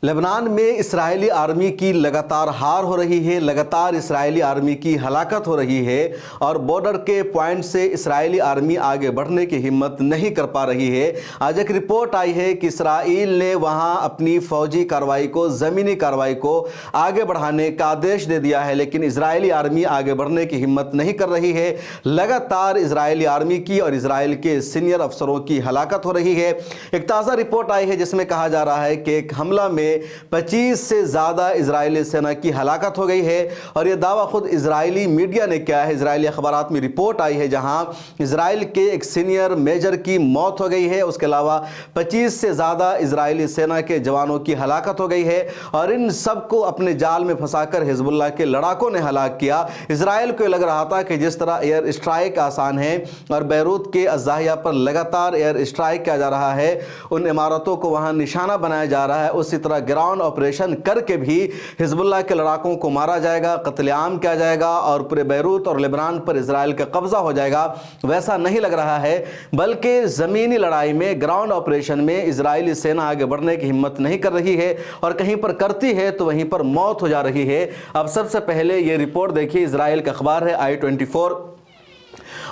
Lebanon में Israeli army की लगातार हार हो रही है, लगातार इसराइली आर्मी की हलाकत हो रही है और बॉर्डर के पॉइंट से इसराइली आर्मी आगे बढ़ने की हिम्मत नहीं कर पा रही है। आज एक रिपोर्ट आई है कि इसराइल ने वहां अपनी फौजी कार्रवाई को, ज़मीनी कार्रवाई को आगे बढ़ाने का आदेश दे दिया है, लेकिन इसराइली आर्मी आगे बढ़ने की हिम्मत नहीं कर रही है। लगातार इसराइली आर्मी की और इसराइल के सीनियर अफसरों की हलाकत हो रही है। एक ताज़ा रिपोर्ट आई है जिसमें कहा जा रहा है कि एक हमला में 25 से ज़्यादा इजरायली सेना की हलाकत हो गई है और यह दावा खुद इजरायली मीडिया ने किया है। इजरायली अखबारात में रिपोर्ट आई है जहां इजराइल के एक सीनियर मेजर की मौत हो गई है। उसके अलावा 25 से ज़्यादा इजरायली सेना के जवानों की हलाकत हो गई है और इन सबको अपने जाल में फंसाकर हिजबुल्लाह के लड़ाकों ने हलाक किया। इजराइल को लग रहा था कि जिस तरह एयर स्ट्राइक आसान है और बैरूत के अज़ाहिया पर लगातार एयर स्ट्राइक किया जा रहा है, उन इमारतों को वहां निशाना बनाया जा रहा है, उसी तरह ग्राउंड ऑपरेशन करके भी हिजबुल्लाह के लड़ाकों को मारा जाएगा, कत्लेआम किया जाएगा और पूरे बैरूत और लेबनान पर इजराइल का कब्जा हो जाएगा। वैसा नहीं लग रहा है, बल्कि ज़मीनी लड़ाई में, ग्राउंड ऑपरेशन में इजरायली सेना आगे बढ़ने की हिम्मत नहीं कर रही है और कहीं पर करती है तो वहीं पर मौत हो जा रही है। अब सबसे पहले ये रिपोर्ट देखिए, इजराइल का अखबार है i24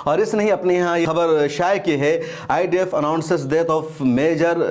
और इसने ही अपने यहाँ खबर शाये की है। IDF announces death of major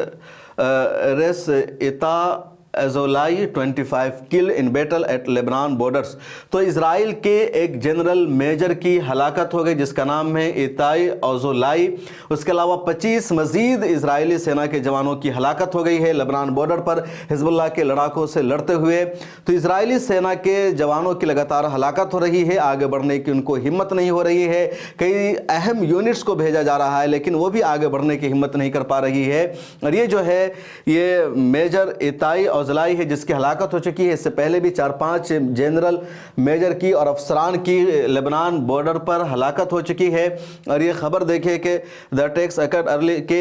Res Ita Azulay 25 kill in battle at Lebanon borders. तो इजराइल के एक जनरल मेजर की हलाकत हो गई जिसका नाम है इताई एजोलाई। उसके अलावा 25 मजीद इजरायली सेना के जवानों की हलाकत हो गई है लेबनान बॉर्डर पर हिजबुल्लाह के लड़ाकों से लड़ते हुए। तो इजरायली सेना के जवानों की लगातार हलाकत हो रही है, आगे बढ़ने की उनको हिम्मत नहीं हो रही है। कई अहम यूनिट्स को भेजा जा रहा है लेकिन वो भी आगे बढ़ने की हिम्मत नहीं कर पा रही है। और ये जो है ये मेजर इताई लाई है जिसकी हलाकत हो चुकी है। इससे पहले भी 4-5 जनरल मेजर की और अफसरान की लेबनान बॉर्डर पर हलाकत हो चुकी है। और ये खबर देखिए कि द अटैक्स अकर्ड अर्ली के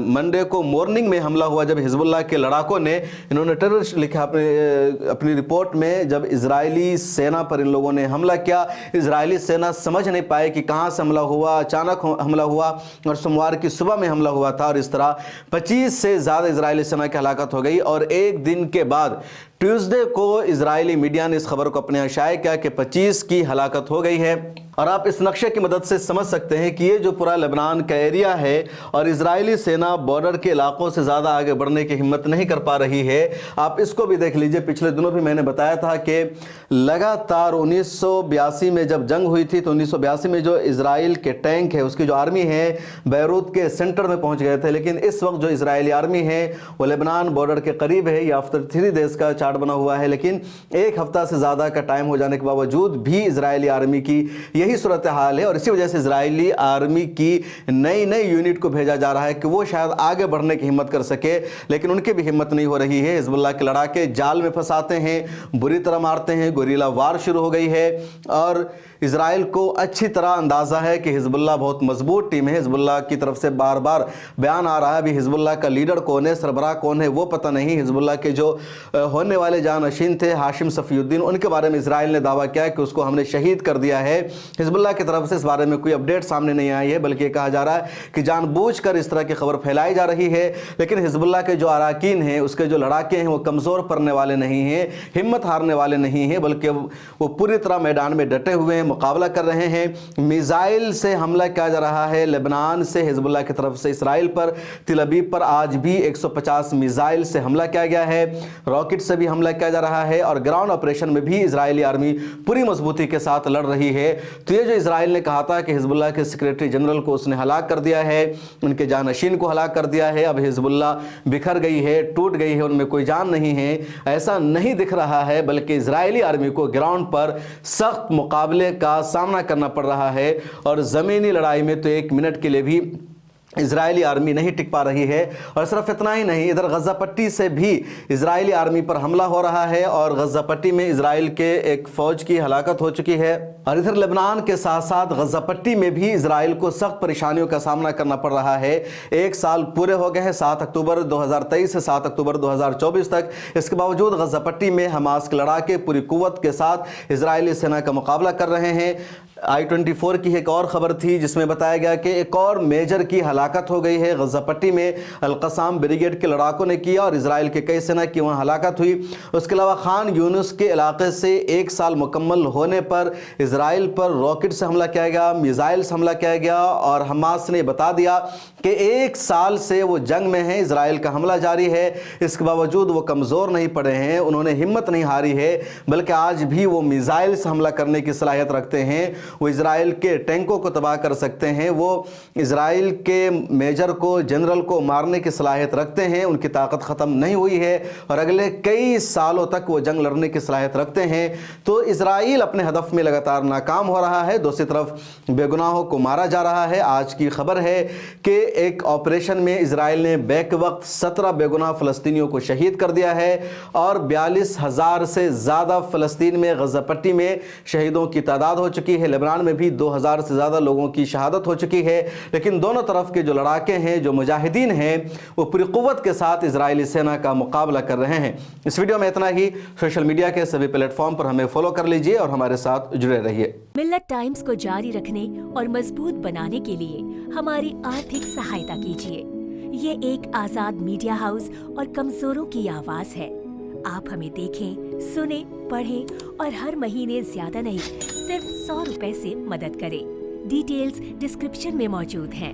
मंडे को मॉर्निंग में हमला हुआ जब हिजबुल्लाह के लड़ाकों ने, इन्होंने टेररिस्ट लिखा अपनी रिपोर्ट में, जब इजरायली सेना पर इन लोगों ने हमला किया। इजरायली सेना समझ नहीं पाए कि कहाँ से हमला हुआ, अचानक हमला हुआ और सोमवार की सुबह में हमला हुआ था और इस तरह 25 से ज़्यादा इजरायली सेना की हलाकत हो गई। और एक दिन के बाद ट्यूसडे को इजरायली मीडिया ने इस खबर को अपने यहाँ शाये किया कि 25 की हलाकत हो गई है। और आप इस नक्शे की मदद से समझ सकते हैं कि ये जो पूरा लेबनान का एरिया है और इजरायली सेना बॉर्डर के इलाकों से ज़्यादा आगे बढ़ने की हिम्मत नहीं कर पा रही है। आप इसको भी देख लीजिए, पिछले दिनों भी मैंने बताया था कि लगातार 1982 में जब जंग हुई थी तो 1982 में जो इजराइल के टैंक है, उसकी जो आर्मी है, बैरूत के सेंटर में पहुंच गए थे। लेकिन इस वक्त जो इजरायली आर्मी है वो लेबनान बॉर्डर के करीब है। ये आफ्टर 3 डेज का चार्ट बना हुआ है, लेकिन एक हफ्ता से ज़्यादा का टाइम हो जाने के बावजूद भी इजरायली आर्मी की यही सूरत हाल है। और इसी वजह से इजरायली आर्मी की नई यूनिट को भेजा जा रहा है कि वो शायद आगे बढ़ने की हिम्मत कर सके, लेकिन उनकी भी हिम्मत नहीं हो रही है। हिजबुल्लाह के लड़ाके जाल में फंसाते हैं, बुरी तरह मारते हैं, गोरिल्ला वार शुरू हो गई है। और इजराइल को अच्छी तरह अंदाज़ा है कि हिजबुल्लाह बहुत मजबूत टीम है। हिजबुल्लाह की तरफ से बार बार बयान आ रहा है, अभी हिजबुल्लाह का लीडर कौन है, सरबराह कौन है वो पता नहीं। हिजबुल्लाह के जो होने वाले जानशीन थे हाशिम सफ़ीउद्दीन, उनके बारे में इजराइल ने दावा किया कि उसको हमने शहीद कर दिया है। हिजबुल्लाह की तरफ से इस बारे में कोई अपडेट सामने नहीं आई है, बल्कि कहा जा रहा है कि जानबूझकर इस तरह की खबर फैलाई जा रही है। लेकिन हिजबुल्लाह के जो अराकीन हैं, उसके जो लड़ाके हैं, वो कमज़ोर पड़ने वाले नहीं हैं, हिम्मत हारने वाले नहीं हैं, बल्कि वो पूरी तरह मैदान में डटे हुए हैं, मुकाबला कर रहे हैं। मिसाइल से हमला किया जा रहा है लेबनान से हिजबुल्लाह की तरफ से इसराइल पर। तिल अबीब पर आज भी 150 मिसाइल से हमला किया गया है, रॉकेट से भी हमला किया जा रहा है और ग्राउंड ऑपरेशन में भी इजरायली आर्मी पूरी मजबूती के साथ लड़ रही है। तो ये जो इजराइल ने कहा था कि हिजबुल्लाह के सेक्रेटरी जनरल को उसने हलाक कर दिया है, उनके जानशीन को हलाक कर दिया है, अब हिजबुल्लाह बिखर गई है, टूट गई है, उनमें कोई जान नहीं है, ऐसा नहीं दिख रहा है। बल्कि इजरायली आर्मी को ग्राउंड पर सख्त मुकाबले का सामना करना पड़ रहा है और ज़मीनी लड़ाई में तो 1 मिनट के लिए भी इजरायली आर्मी नहीं टिक पा रही है। और सिर्फ इतना ही नहीं, इधर गज़ा पट्टी से भी इजरायली आर्मी पर हमला हो रहा है और गज़ा पट्टी में इजराइल के एक फ़ौज की हलाकत हो चुकी है। और इधर लेबनान के साथ साथ गज़ा पट्टी में भी इजराइल को सख्त परेशानियों का सामना करना पड़ रहा है। 1 साल पूरे हो गए हैं, 7 अक्टूबर 2023 से 7 अक्टूबर 2024 तक। इसके बावजूद गज़ा पट्टी में हमास के लड़ाके पूरी कुव्वत के साथ इजरायली सेना का मुकाबला कर रहे हैं। I-24 की एक और ख़बर थी जिसमें बताया गया कि एक और मेजर की हलाकत हो गई है गज़ा पट्टी में। अल-क़साम ब्रिगेड के लड़ाकों ने किया और इजराइल के कई सेना की वहाँ हलाकत हुई। उसके अलावा खान यूनुस के इलाके से 1 साल मुकम्मल होने पर इजराइल पर रॉकेट से हमला किया गया, मिज़ाइल से हमला किया गया और हमास ने बता दिया कि 1 साल से वो जंग में है, इजराइल का हमला जारी है। इसके बावजूद वो कमज़ोर नहीं पड़े हैं, उन्होंने हिम्मत नहीं हारी है, बल्कि आज भी वो मिज़ाइल से हमला करने की सलाहियत रखते हैं। वो इजराइल के टैंकों को तबाह कर सकते हैं, वो इजराइल के मेजर को, जनरल को मारने की सलाहियत रखते हैं। उनकी ताकत ख़त्म नहीं हुई है और अगले कई सालों तक वो जंग लड़ने की सलाहियत रखते हैं। तो इजराइल अपने हदफ में लगातार नाकाम हो रहा है, दूसरी तरफ बेगुनाहों को मारा जा रहा है। आज की खबर है कि एक ऑपरेशन में इजराइल ने बैक वक्त 17 बेगुनाह फ़लस्तीनियों को शहीद कर दिया है और 42,000 से ज़्यादा फ़लस्तीन में गज़ा पट्टी में शहीदों की तादाद हो चुकी है। लेबनान में भी 2,000 से ज़्यादा लोगों की शहादत हो चुकी है। लेकिन दोनों तरफ के जो लड़ाके हैं, जो मुजाहिदीन हैं, वो पूरी क़ुव्वत के साथ इजरायली सेना का मुकाबला कर रहे हैं। इस वीडियो में इतना ही। सोशल मीडिया के सभी प्लेटफॉर्म पर हमें फॉलो कर लीजिए और हमारे साथ जुड़े रहिए। मिल्लत टाइम्स को जारी रखने और मजबूत बनाने के लिए हमारी आर्थिक सहायता कीजिए। ये एक आजाद मीडिया हाउस और कमजोरों की आवाज है। आप हमें देखें, सुने, पढ़ें और हर महीने ज्यादा नहीं, सिर्फ 100 रुपए से मदद करें। डिटेल्स डिस्क्रिप्शन में मौजूद हैं।